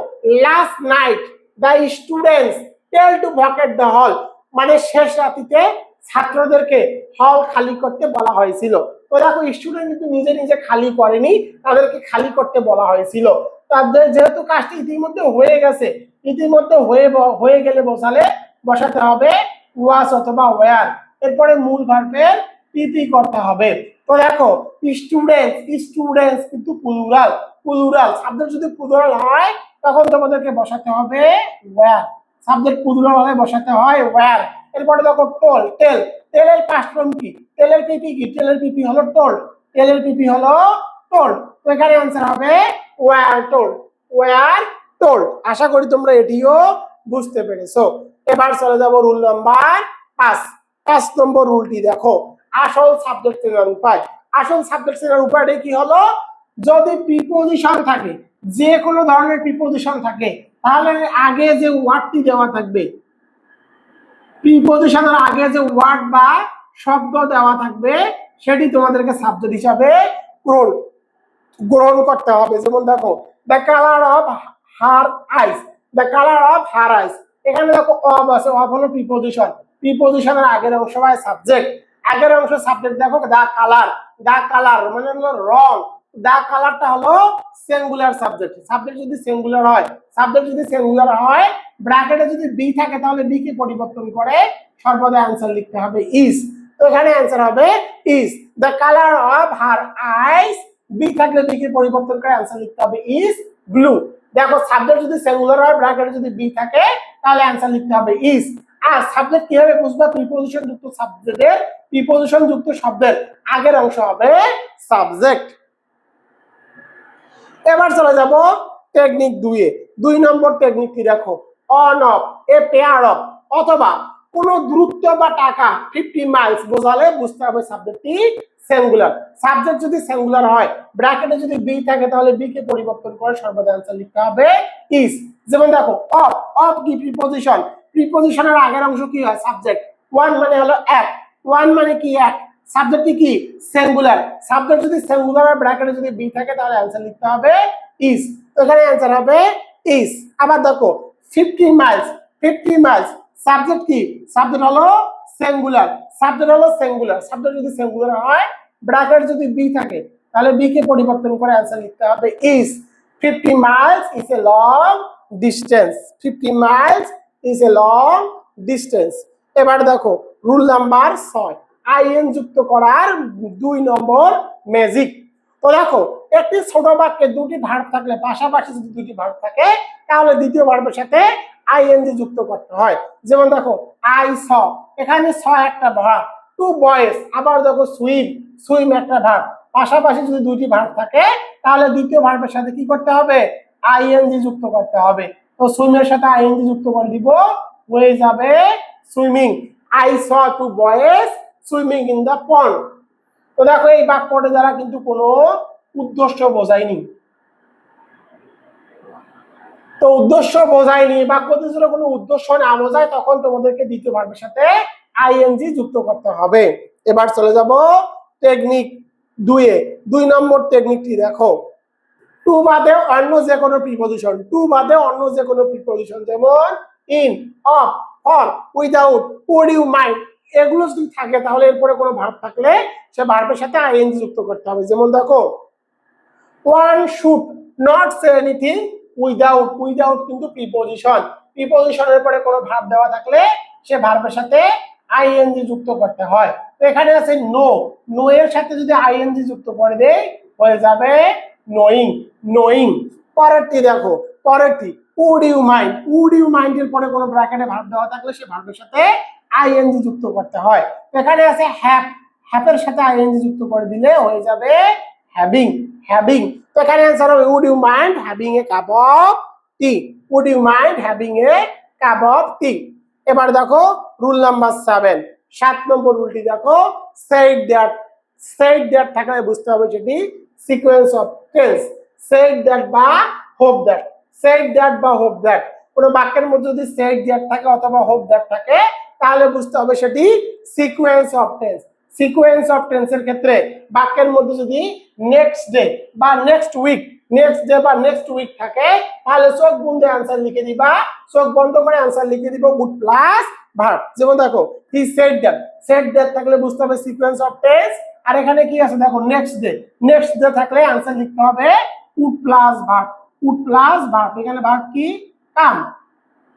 last night the students tell to vacate the hall, মানে শেষ রাতিতে ছাত্রদেরকে হল খালি করতে বলা হয়েছিল। তো দেখো স্টুডেন্ট কিন্তু নিজে নিজে খালি করেনি, তাদেরকে খালি করতে বলা হয়েছিল। তাদের যেহেতু কাজটি ইতিমধ্যে হয়ে গেছে, ইতিমধ্যে হয়ে গেলে বসাতে হবে ওয়াজ অথবা ওয়্যার, এরপরে মূল ভার্বের পিপি করতে হবে। তো দেখো স্টুডেন্টস কিন্তু প্লুরাল, প্লুরাল সাবজেক্ট যদি প্লুরাল হয় তখন তোমাদেরকে বসাতে হবে ওয়্যার, সাবজেক্ট প্লুরাল হলে বসাতে হয় ওয়্যার। এরপরে দেখো টোল, টেলের পাস্ট ফর্ম কি, টেলের পিপি কি, টেলের পিপি হলো টোল, টেলের পিপি হলো টোল, তো এখানে অ্যান্সার হবে ওয়্যার টোল্ড, ওয়্যার টোল্ড। আশা করি তোমরা এটিও বুঝতে পেরেছো। এবার চলে যাব রুল নাম্বার 5 নম্বর রুলটি দেখো, আসল সাবজেক্ট চেনার উপায়। আসল সাবজেক্ট চেনার উপায়টা কি হলো, যদি প্রিপোজিশন থাকে, যে কোনো ধরনের প্রিপোজিশন থাকে, তাহলে আগে যে ওয়ার্ডটি দেওয়া থাকবে, প্রিপোজিশনের আগে যে ওয়ার্ড বা শব্দ দেওয়া থাকবে সেটি তোমাদেরকে সাবজেক্ট হিসাবে গ্রহণ করতে হবে। যেমন দেখো the colour of her eyes, the colour of her eyes, এখানে দেখো অফ আছে, অফ হলো প্রিপোজিশন, প্রিপোজিশনের আগের অংশ হয় সাবজেক্ট, আগের অংশ সাবজেক্ট দেখো দা কালার, দা কালার মানে হলো রং, দা কালারটা হলো সিঙ্গুলার সাবজেক্ট। সাবজেক্ট যদি সিঙ্গুলার হয়, সাবজেক্ট যদি সিঙ্গুলার হয়, ব্র্যাকেটে যদি বি থাকে তাহলে বি কে পরিবর্তন করে সর্বদা অ্যান্সার লিখতে হবে ইজ। তো এখানে অ্যান্সার হবে is the colour of her eyes. Be থাকলে বি কে পরিবর্তন করে অ্যান্সার লিখতে হবে ইজ ব্লু। দেখো সাবজেক্ট যদি সিঙ্গুলার হয়, ব্র্যাকেটে যদি বি থাকে তাহলে অ্যান্সার লিখতে হবে ইজ। আর সাবজেক্ট কিভাবে বুঝবা? প্রিপোজিশন যুক্ত সাবজেক্টের, প্রিপোজিশন যুক্ত শব্দের আগের অংশ হবে সাবজেক্ট। এবার চলে যাব টেকনিক 2 এ। 2 নম্বর টেকনিকটি দেখো, on of, a pair of অথবা কোন দূরত্ব বা টাকা 50 মাইলস বোঝালে বুঝতে হবে সাবজেক্টটি সিঙ্গুলার। সাবজেক্ট যদি সিঙ্গুলার হয়, ব্র্যাকেটে যদি বি থাকে তাহলে বি কে পরিবর্তন করে সর্বদা অ্যান্সার লিখতে হবে ইজ। যেমন দেখো অফ, অফ কি প্রিপোজিশন, প্রিপোজিশনের আগের অংশ কি হয়? সাবজেক্ট। ওয়ান মানে হলো এক, ওয়ান মানে কি এক, সাবজেক্টটি কি সিঙ্গুলার। সাবজেক্ট যদি সিঙ্গুলার আর ব্র্যাকেটে যদি বি থাকে তাহলে অ্যান্সার লিখতে হবে ইজ। তো এখানে অ্যান্সার হবে ইজ। আবার দেখো 50 মাইলস, 50 মাইলস সাবজেক্ট কি? সাবজেক্ট হলো সিঙ্গুলার, সাবজেক্ট হলো সিঙ্গুলার। সাবজেক্ট যদি সিঙ্গুলার হয়, ব্র্যাকেট যদি বি থাকে তাহলে বি কে পরিবর্তন করে অ্যান্সার লিখতে হবে is. 50 Miles is a long distance, 50 Miles is a long distance. এবার দেখো রুল নাম্বার 6, আইএন যুক্ত করার 2 নম্বর ম্যাজিক। তো দেখো একটি ছোট বাক্যে দুটি ভার্ব থাকলে, পাশাপাশি যদি দুটি ভার্ব থাকে তাহলে দ্বিতীয় ভার্বের সাথে আইএনজি যুক্ত করতে হয়। যেমন দেখো আই স, এখানে স একটা ভার্ব, টু বয়েজ, আবার দেখো সুইম, সুইম একটা ভার্ব। পাশাপাশি যদি দুটি ভার্ব থাকে তাহলে দ্বিতীয় ভার্বের সাথে কি করতে হবে? আইএনজি যুক্ত করতে হবে। তো সুইমের সাথে আইএনজি যুক্ত করে দিব, হয়ে যাবে swimming. I saw two boys swimming in the pond. তো দেখো এই বাক্যটা দ্বারা কিন্তু কোনো উদ্দেশ্য বোঝায়নি। তো উদ্দেশ্য বোঝায়নি, বাক্যতে যদি কোনো উদ্দেশ্য না বোঝায় তখন তোমাদেরকে দ্বিতীয় ভার্বের সাথে আইএনজি যুক্ত করতে হবে। এবার চলে যাব টেকনিক 2 এ। 2 নম্বর টেকনিকটি দেখো, টু বাদে অন্য যে কোনো প্রিপোজিশন, টু বাদে অন্য যে কোনো প্রিপোজিশন, যেমন in, of, or, without, would you mind, এগুলো যদি থাকে তাহলে এরপরে কোনো ভার্ব থাকলে সে ভার্বের সাথে আইএনজি যুক্ত করতে হবে। যেমন দেখো one should not say anything without, without কিন্তু প্রিপোজিশন, প্রিপোজিশনের পরে কোনো ভার্ব দেওয়া থাকলে সে ভার্বের সাথে আইএনজি যুক্ত করতে হয়। তো এখানে আছে নো, নো এর সাথে যদি আইএনজি যুক্ত করে দেই হয়ে যাবে নোয়িং, নোয়িং। পরেরটি দেখো, পরেরটি would you mind, would you mind এর পরে কোনো ব্র্যাকেটে ভার্ব দেওয়া থাকলে সে ভার্বের সাথে আইএনজি যুক্ত করতে হয়। এখানে আছে হ্যাভ, হ্যাভের সাথে আইএনজি যুক্ত করে দিলে হয়ে যাবে হ্যাভিং, হ্যাভিং। তো এখানে অ্যান্সার হবে would you mind having a cup of tea, would you mind having a cup of tea. এবার দেখো রুল নাম্বার 7, 7 নম্বর রুলটি দেখো, সেড দ্যাট, সেড দ্যাট থাকলে বুঝতে হবে সেটি sequence of tense. Said that বা হোপ দ্যাট, সেড দ্যাট বা হোপ দ্যাট, কোনো বাক্যের মধ্যে যদি সেড দ্যাট থাকে অথবা হোপ দ্যাট থাকে তাহলে বুঝতে হবে সেটি sequence of tense. Sequence of টেন্সের ক্ষেত্রে বাক্যের মধ্যে যদি নেক্সট ডে বা নেক্সট উইক, নেক্সট ডে বা নেক্সট উইক থাকে তাহলে চোখ বন্ধে অ্যান্সার লিখে দিবা, চোখ বন্ধ করে অ্যান্সার লিখে দিব উড প্লাস ভার্ব। যেমন দেখো he said that, said that থাকলে বুঝতে হবে সিকোয়েন্স অফ টেন্স। আর এখানে কি আছে দেখো নেক্সট ডে, নেক্সট ডে থাকলে অ্যান্সার লিখতে হবে would plus verb, would plus verb. এখানে ভার্ব কি? কাম,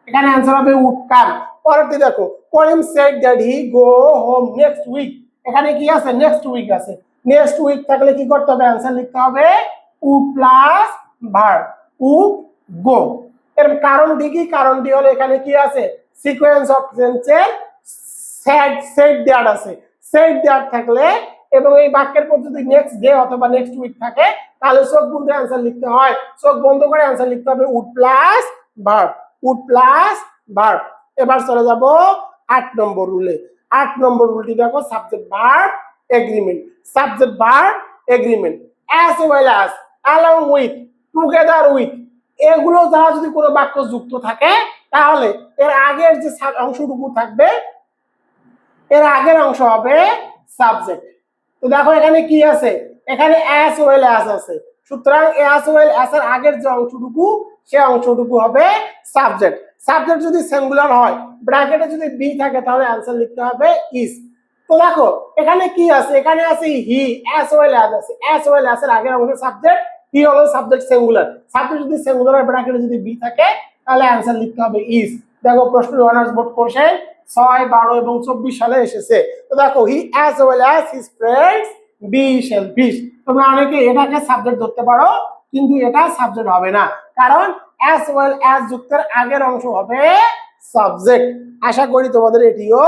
এখানে অ্যান্সার হবে উড কাম। পরেরটি দেখো Karim said that he go home next week, এখানে কি আছে? নেক্সট উইক আছে। নেক্সট উইক থাকলে কি করতে হবে? অ্যান্সার লিখতে হবে would plus verb, would go. এর কারণটি কি? কারণটি হলো এখানে কি আছে? সিকোয়েন্স অফ টেন্সের সেড, সেড দ্যাট আছে। সেড দ্যাট থাকলে এবং এই বাক্যের পর যদি নেক্সট ডে অথবা নেক্সট উইক থাকে তাহলে চোখ বন্ধ অ্যান্সার লিখতে হয়, চোখ বন্ধ করে অ্যান্সার লিখতে হবে would plus verb, would plus verb. এবার চলে যাব 8 নম্বর রুলে। 8 নম্বর রুলটি দেখো, subject verb agreement, subject verb agreement, as well as, along with, together with, এগুলো দ্বারা যদি কোনো বাক্য যুক্ত থাকে তাহলে এর আগের যে অংশটুকু থাকবে এর আগের অংশ হবে সাবজেক্ট। তো দেখো এখানে কি আছে? এখানে অ্যাজ ওয়েল অ্যাজ আছে, সুতরাং অ্যাজ ওয়েল অ্যাজ এর আগের যে অংশটুকু সে অংশটুকু হবে সাবজেক্ট। সাবজেক্ট যদি সিঙ্গুলার হয়, ব্র্যাকেটে যদি বি থাকে তাহলে অ্যান্সার লিখতে হবে ইজ। তো দেখো এখানে কি আছে, এখানে আছে হি, অ্যাজ ওয়েল অ্যাজ আছে, অ্যাজ ওয়েল অ্যাজ এর আগের আমাদের সাবজেক্ট, হি হলো সাবজেক্ট সিঙ্গুলার, সাবজেক্ট যদি সিঙ্গুলার ব্র্যাকেটে যদি বি থাকে তাহলে অ্যান্সার লিখতে হবে ইজ। দেখো প্রশ্ন অনার্স বোর্ড কোশ্চেন 6, 12 এবং 24 সালে এসেছে। তো দেখো he as well as his friends be selfish. তোমরা অনেকে এটাকে সাবজেক্ট ধরতে পারো, কিন্তু এটা সাবজেক্ট হবে না, কারণ অ্যাজ ওয়েল অ্যাজ যুক্তের আগের অংশ হবে সাবজেক্ট। আশা করি তোমাদের এটিও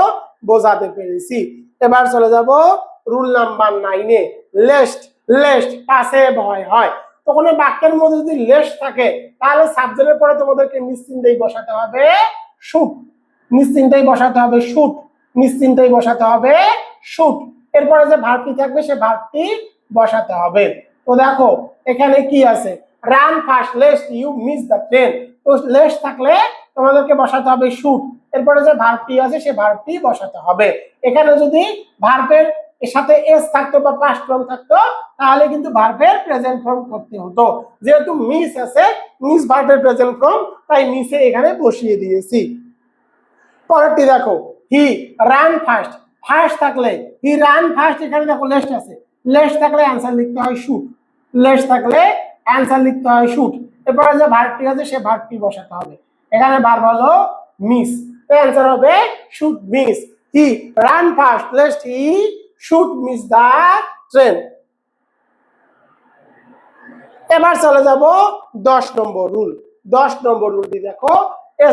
বোঝাতে পেরেছি। এবার চলে যাব রুল নাম্বার 9 এ, লেস্ট। লেস্ট পাশে ভয় হয়, তো কোনো বাক্যের মধ্যে যদি লেস্ট থাকে তাহলে সাবজেক্টের পরে তোমাদেরকে নিশ্চিন্তেই বসাতে হবে শুট, নিশ্চিন্তেই বসাতে হবে শুট, নিশ্চিন্তেই বসাতে হবে শুট। এরপরে যে ভার্বটি থাকবে সে ভার্বটি বসাতে হবে। তো দেখো এখানে কি আছে, run fast lest you miss the train. তো লেস্ট থাকলে তোমাদেরকে বসাতে হবে শুট, এরপরে যে ভার্বটি আছে সে ভার্বটি বসাতে হবে। এখানে যদি ভার্বের এর সাথে এস থাকতো বা পাস্ট ফর্ম থাকতো তাহলে কিন্তু ভার্বের প্রেজেন্ট ফর্ম করতে হতো, যেহেতু মিস আছে মিস ভার্বের প্রেজেন্ট ফর্ম, তাই মিসে এখানে বসিয়ে দিয়েছি। পরেরটি দেখো হি রান ফাস্ট, ফাস্ট থাকলে হি রান ফাস্ট, এখানে দেখো লেস্ট আছে, লেস্ট থাকলে অ্যান্সার লিখতে হয় শুট, লেস্ট থাকলে অ্যান্সার লিখতে হয় শুট। এরপরে যে ভার্বটি আছে সে ভার্বটি বসাতে হবে, এখানে ভার্ব হলো মিস, তো অ্যান্সার হবে shoot miss. He ran fast lest he should miss the train. এবার চলে যাব 10 নম্বর রুল। 10 নম্বর রুলটি দেখো,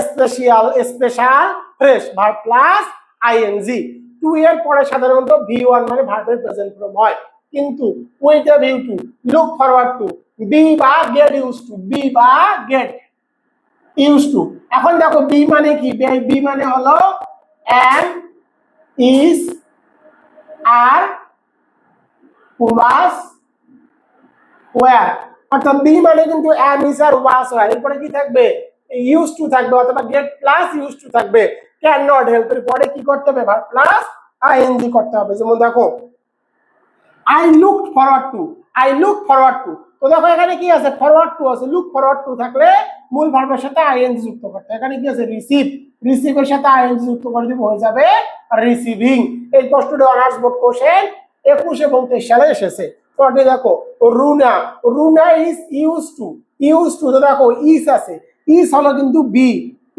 special special phrase verb plus ING. To এর পরে সাধারণত ভি1 মানে ভার্বের প্রেজেন্ট ফর্ম হয়, কিন্তু with a view to, look forward to, be বা গেট ইউজ টু, বি বা গেট ইউজ টু। এখন দেখো বি মানে কি, বি মানে হলো am, is, are, was, were. অর্থাৎ বি মানে কিন্তু এম, ইজ, আর, ওয়াজ হয়, এরপরে কি থাকবে ইউজ টু থাকবে, অথবা গেট প্লাস ইউজ টু থাকবে। ক্যান নট হেল্প এর পরে কি করতে হবে ভার্ব প্লাস আইএনজি করতে হবে। যেমন দেখো I look forward two, I look forward two. তো দেখো এখানে কি আছে, ফরওয়ার্ড টু আছে, লুক ফরওয়ার্ড টু থাকলে মূল ভার্বের সাথে আইএনজি যুক্ত করতে। এখানে কি আছে রিসিভ, রিসিভের সাথে আইএনজি যুক্ত করে দিব, হয়ে যাবে রিসিভিং। এই প্রশ্নটি অনার্স বোর্ড কোশ্চেন 21 এবং 23 সালে এসেছে। পরে দেখো Runa, Runa is use to, use to. তো দেখো ইজ আছে, ইজ হলো কিন্তু বি,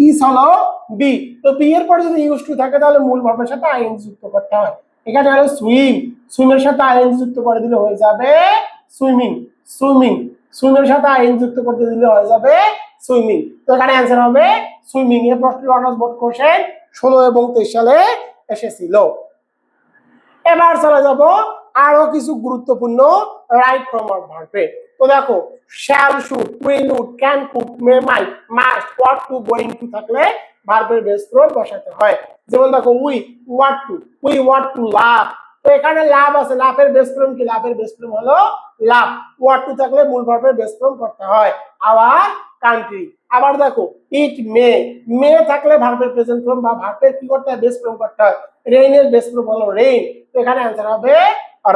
ইজ হলো বি, তো বি এর পরে যদি ইউজ টু থাকে তাহলে মূল ভার্বের সাথে আইএনজি যুক্ত করতে হয়। এখানে হলো সুইম, সুইমের সাথে আইএনজি যুক্ত করে দিলে হয়ে যাবে সুইমিং, সুইমিং, সুইমের সাথে আইএনজি যুক্ত করতে দিলে হয়ে যাবে সুইমিং। তো এখানে অ্যান্সার হবে সুইমিং। এই প্রশ্নটি অনার্স বোর্ড কোশ্চেন 16 এবং 23 সালে এসেছিল। এবার চলে যাব আরো কিছু গুরুত্বপূর্ণ রাইট ফর্ম অফ ভার্বে। তো দেখো shall, should, will, would, can, could, may, might, must, want to, going to থাকলে ভার্বের বেস ফর্ম বসাতে হয়। যেমন দেখো we want to, we want to love. তো এখানে লাভ আছে, লাভের বেস ফর্ম কি, লাভের বেস ফর্ম হলো লাভ। ওয়াট টু থাকলে মূল ভার্বের বেস ফর্ম করতে হয় আওয়ার কান্ট্রি। আবার দেখো ইট মে, মে থাকলে ভার্বের প্রেজেন্ট ফর্ম বা ভার্বের কি করতে হয় বেস ফর্ম করতে হয়। রেইনের বেস ফর্ম হলো রেইন, তো এখানে অ্যান্সার হবে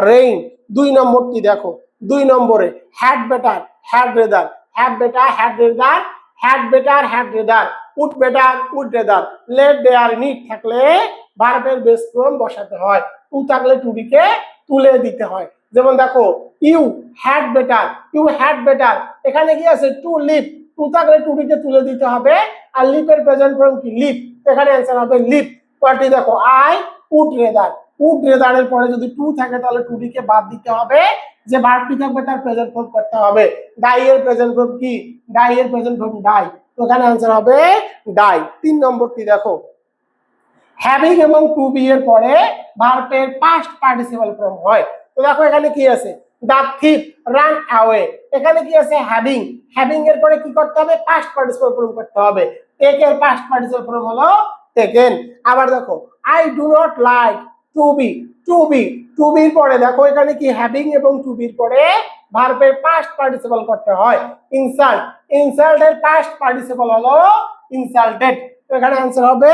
রেইন। 2 নম্বরটি দেখো, 2 নম্বরে had better, had rather, had better, had rather, had better, had rather, would better, would rather, let dare, need থাকলে ভার্বের বেস ফর্ম বসাতে হয়। টু থাকলে টুডিকে তুলে দিতে হয়। যেমন দেখো you had better, you had better, এখানে কি আছে টু লিভ, টু থাকলে টুডিকে তুলে দিতে হবে, আর লিপের প্রেজেন্ট ফর্ম কি লিভ, এখানে অ্যান্সার হবে লিভ। পরটি দেখো আই উড রেদার, উড রেদারের পরে যদি টু থাকে তাহলে টুডিকে বাদ দিতে হবে, যে ভার্বটি থাকবে তার প্রেজেন্ট ফর্ম করতে হবে। ডাই এর প্রেজেন্ট ফর্ম কি, ডাই এর প্রেজেন্ট ফর্ম ডাই, তো এখানে অ্যান্সার হবে ডাই। 3 নম্বরটি দেখো হ্যাভিং এবং টু বি এর পরে ভার্বের পাস্ট পার্টিসিপল ফর্ম হয়। তো দেখো এখানে কি আছে দা থিপ রান অ্যাওয়ে, এখানে কি আছে হ্যাভিং, হ্যাভিং এর পরে কি করতে হবে পাস্ট পার্টিসিপল ফর্ম করতে হবে। টেক এর পাস্ট পার্টিসিপল ফর্ম হলো টেকেন। আবার দেখো I do not like to be, to be, to বির পরে দেখো এখানে কি হ্যাভিং এবং টু বির পরে ভার্বের পাস্ট পার্টিসিপল করতে হয়। ইনসাল্ট, ইনসাল্ট এর পাস্ট পার্টিসিপল হলো ইনসাল্টেড, তো এখানে অ্যান্সার হবে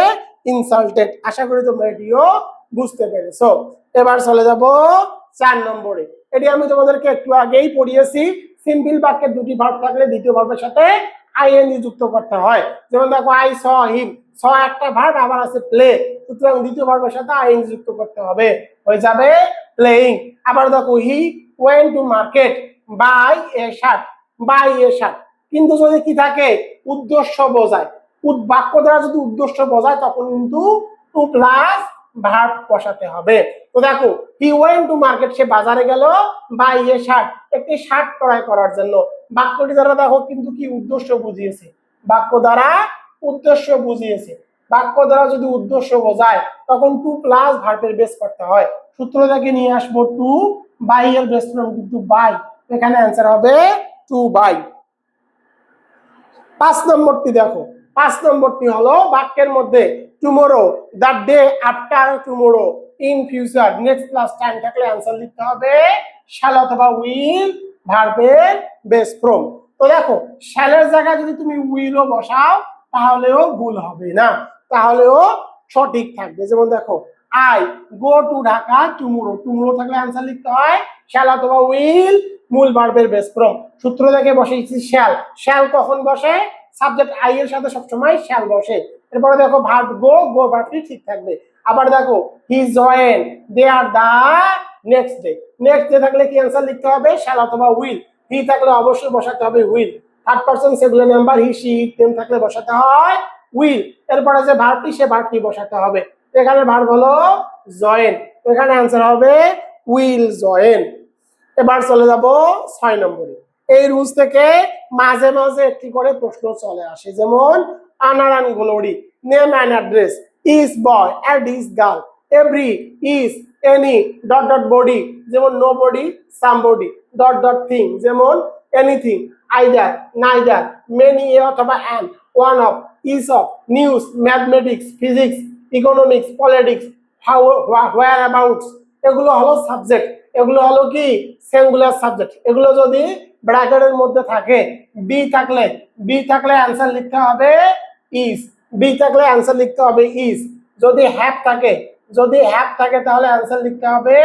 ইনসাল্টেড। আশা করি তোমরা এটিও বুঝতে পেরেছো। এবার চলে যাব 4 নম্বরে, এটি আমি তোমাদেরকে একটু আগেই পড়িয়েছি, সিম্পল বাক্যের দুটি ভার্ব থাকলে দ্বিতীয় ভার্বের সাথে আইএনজি যুক্ত করতে হয়। যেমন দেখো আই স হিম, স একটা ভার্ব, আবার আছে প্লে, সুতরাং দ্বিতীয় ভার্বের সাথে আইএনজি যুক্ত করতে হবে, হয়ে যাবে প্লেইং। আবার দেখো he went to market buy a shirt, buy a shirt, কিন্তু যদি কি থাকে উদ্দেশ্য বোঝায়, বাক্য দ্বারা যদি উদ্দেশ্য বোঝায় তখন কিন্তু টু প্লাস ভার্ব বসাতে হবে। তো দেখো হি ওয়েন্ট টু মার্কেট, সে বাজারে গেল বাই এ শার্ট, একটি শার্ট ক্রয় করার জন্য। বাক্যটি দ্বারা দেখো কিন্তু কি উদ্দেশ্য বুঝিয়েছে, বাক্য দ্বারা উদ্দেশ্য বুঝিয়েছে। বাক্য দ্বারা যদি উদ্দেশ্য বোঝায় তখন টু প্লাস ভার্বের বেস করতে হয়। সূত্র থেকে নিয়ে আসবো টু, বাই এর বেস ফর্ম কিন্তু বাই, এখানে অ্যান্সার হবে টু বাই। 5 নম্বরটি দেখো, 5 নম্বরটি হলো বাক্যের মধ্যে tomorrow, the day after tomorrow, in future, next plus time থাকলে অ্যান্সার লিখতে হবে শ্যাল অথবা উইল ভার্বের বেস ফর্ম। তো দেখো শ্যালের জায়গায় যদি তুমি উইলও বসাও তাহলেও ভুল হবে না, তাহলেও সঠিক থাকবে। যেমন দেখো I go to Dhaka tomorrow, tomorrow থাকলে অ্যান্সার লিখতে হয় শ্যাল অথবা উইল, মূল ভার্বের বেস ফর্ম। সূত্র থেকে বসেছি শ্যাল, শ্যাল কখন বসে সাবজেক্ট আই এর সাথে সবসময় শ্যাল বসে। এরপরে দেখো ভার্ব গো, গো ভার্বটি ঠিক থাকবে। আবার দেখো he join they are the next day, next day থাকলে কি অ্যান্সার লিখতে হবে শ্যাল অথবা উইল, হি থাকলে অবশ্যই বসাতে হবে will. Third person singular number he she them থাকলে বসাতে হয় উইল। এরপরে যে ভার্বটি সে ভার্বটি বসাতে হবে, এখানে ভার্ব হলো জয়েন, এখানে অ্যান্সার হবে উইল জয়েন। এবার চলে যাব 6 নম্বরে। এই রুলস থেকে মাঝে মাঝে একটি করে প্রশ্ন চলে আসে, যেমন honour and glory, name and address, each boy and each girl, every, each, any, dot dot body, যেমন nobody, somebody, dot dot thing, যেমন anything, either, neither, many, a অথবা an, one of, each of, news, mathematics, physics, economics, politics, whereabouts, এগুলো হলো subject, এগুলো হলো কি singular subject. এগুলো যদি ব্র্যাকেটের মধ্যে থাকে, বি থাকলে অ্যান্সার লিখতে হবে ইজ, বি থাকলে অ্যান্সার লিখতে হবে ইজ। যদি হ্যাভ থাকে তাহলে অ্যান্সার লিখতে হবে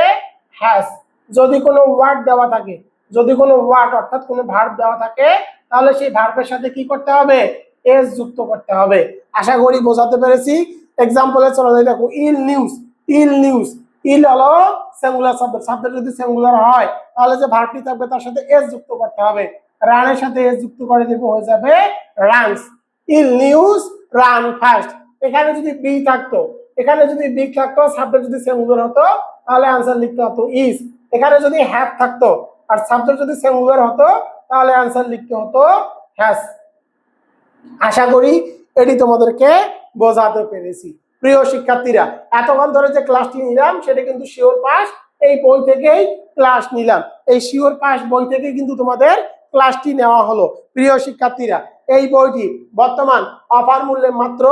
হ্যাজ। যদি কোনো ওয়ার্ড দেওয়া থাকে, যদি কোনো ওয়ার্ড অর্থাৎ কোনো ভার্ব দেওয়া থাকে তাহলে সেই ভার্বের সাথে কি করতে হবে এস যুক্ত করতে হবে। আশা করি বোঝাতে পেরেছি। এক্সাম্পলে চলে যাই, দেখো ইল নিউজ, ইল নিউজ, ইল হলো সিঙ্গুলার সাবজেক্ট, সাবজেক্ট যদি সিঙ্গুলার হয় তাহলে যে ভার্বটি থাকবে তার সাথে এস যুক্ত করতে হবে। রানের সাথে এস যুক্ত করে দেব, হয়ে যাবে runs. Ill news run fast. এখানে যদি বি থাকতো, সাবজেক্ট যদি সিঙ্গুলার হতো তাহলে অ্যান্সার লিখতে হতো ইজ। এখানে যদি হ্যাভ থাকতো আর সাবজেক্ট যদি সিঙ্গুলার হতো তাহলে অ্যান্সার লিখতে হতো হ্যাজ। আশা করি এটি তোমাদেরকে বোঝাতে পেরেছি। প্রিয় শিক্ষার্থীরা, এতক্ষণ ধরে যে ক্লাসটি নিলাম সেটা কিন্তু শিওর পাস এই বই থেকেই ক্লাস নিলাম, এই শিওর পাস বই থেকে কিন্তু তোমাদের ক্লাসটি নেওয়া হলো। প্রিয় শিক্ষার্থীরা, এই বইটি বর্তমান অফার মূল্যে মাত্র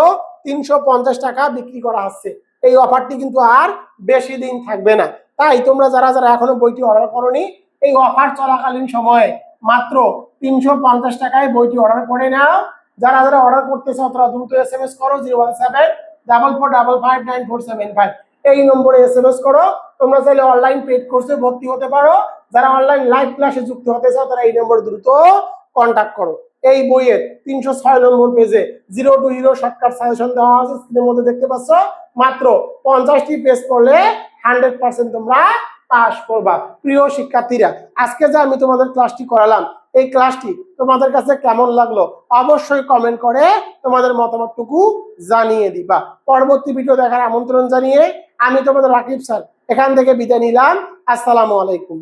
350 টাকা বিক্রি করা হচ্ছে। এই অফারটি কিন্তু আর বেশি দিন থাকবে না, তাই তোমরা যারা যারা এখনো বইটি অর্ডার করোনি, এই অফার চলাকালীন সময়ে মাত্র 350 টাকায় বইটি অর্ডার করে নাও। যারা যারা অর্ডার করতে চাও তারা দ্রুত SMS করো 01744559475, এই নম্বরে SMS করো। তোমরা চাইলে অনলাইন পেড কোর্সে ভর্তি হতে পারো। যারা অনলাইন লাইভ ক্লাসে যুক্ত হতে চাও তারা এই নম্বরে দ্রুত কন্টাক্ট করো। এই বইয়ের 306 নম্বর পেজে 0 to hero শর্টকাট সাজেশন দেওয়া আছে, স্ক্রিনের মধ্যে দেখতে পাচ্ছ। মাত্র 50টি পেজ পড়লে 100% তোমরা পাস করবা। প্রিয় শিক্ষার্থীরা, আজকে যে আমি তোমাদের ক্লাসটি করালাম, এই ক্লাসটি তোমাদের কাছে কেমন লাগলো অবশ্যই কমেন্ট করে তোমাদের মতামতটুকু জানিয়ে দিবা। পরবর্তী ভিডিও দেখার আমন্ত্রণ জানিয়ে আমি তোমাদের রাকিব স্যার এখান থেকে বিদায় নিলাম। আসসালামু আলাইকুম।